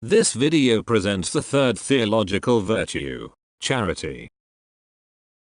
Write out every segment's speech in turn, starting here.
This video presents the third theological virtue, charity.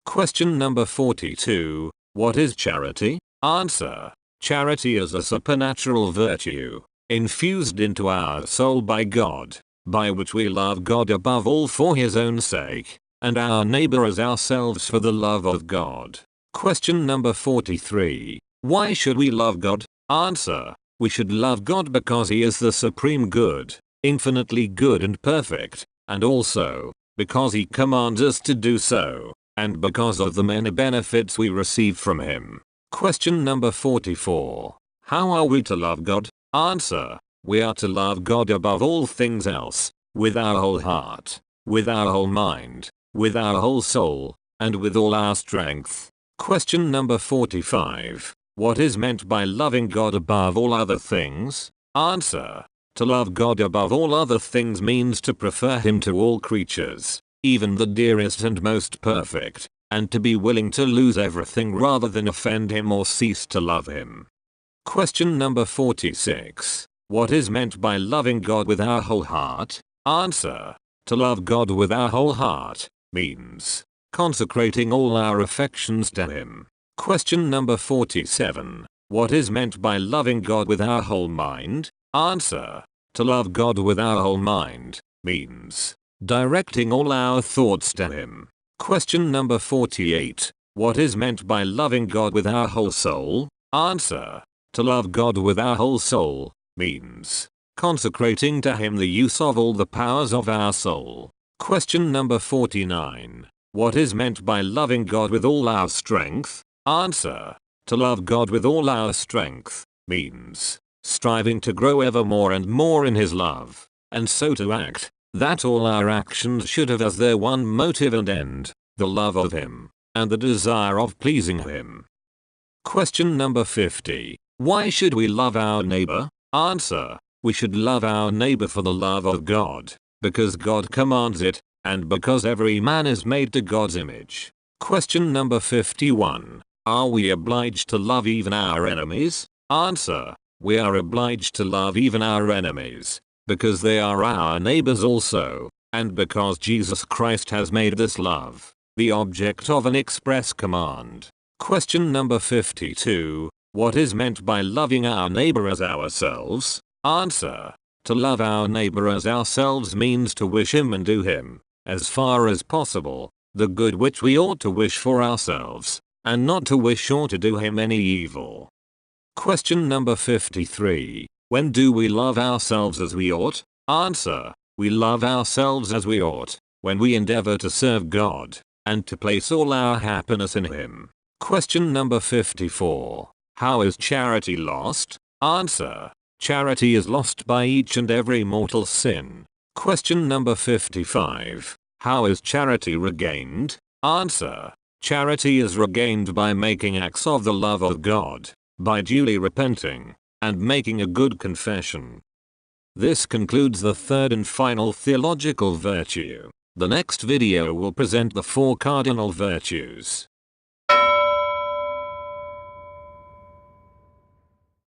Question number 42. What is charity? Answer. Charity is a supernatural virtue, infused into our soul by God, by which we love God above all for His own sake, and our neighbor as ourselves for the love of God. Question number 43. Why should we love God? Answer. We should love God because He is the supreme good, infinitely good and perfect, and also, because He commands us to do so, and because of the many benefits we receive from Him. Question number 44. How are we to love God? Answer. We are to love God above all things else, with our whole heart, with our whole mind, with our whole soul, and with all our strength. Question number 45. What is meant by loving God above all other things? Answer. To love God above all other things means to prefer Him to all creatures, even the dearest and most perfect, and to be willing to lose everything rather than offend Him or cease to love Him. Question number 46. What is meant by loving God with our whole heart? Answer. To love God with our whole heart means consecrating all our affections to Him. Question number 47. What is meant by loving God with our whole mind? Answer. To love God with our whole mind means directing all our thoughts to Him. Question number 48. What is meant by loving God with our whole soul? Answer. To love God with our whole soul means consecrating to Him the use of all the powers of our soul. Question number 49. What is meant by loving God with all our strength? Answer. To love God with all our strength means striving to grow ever more and more in His love, and so to act that all our actions should have as their one motive and end, the love of Him, and the desire of pleasing Him. Question number 50. Why should we love our neighbor? Answer. We should love our neighbor for the love of God, because God commands it, and because every man is made to God's image. Question number 51. Are we obliged to love even our enemies? Answer. We are obliged to love even our enemies, because they are our neighbors also, and because Jesus Christ has made this love the object of an express command. Question number 52. What is meant by loving our neighbor as ourselves? Answer. To love our neighbor as ourselves means to wish him and do him, as far as possible, the good which we ought to wish for ourselves, and not to wish or to do him any evil. Question number 53. When do we love ourselves as we ought? Answer. We love ourselves as we ought when we endeavor to serve God, and to place all our happiness in Him. Question number 54. How is charity lost? Answer. Charity is lost by each and every mortal sin. Question number 55. How is charity regained? Answer. Charity is regained by making acts of the love of God, by duly repenting, and making a good confession. This concludes the third and final theological virtue. The next video will present the four cardinal virtues.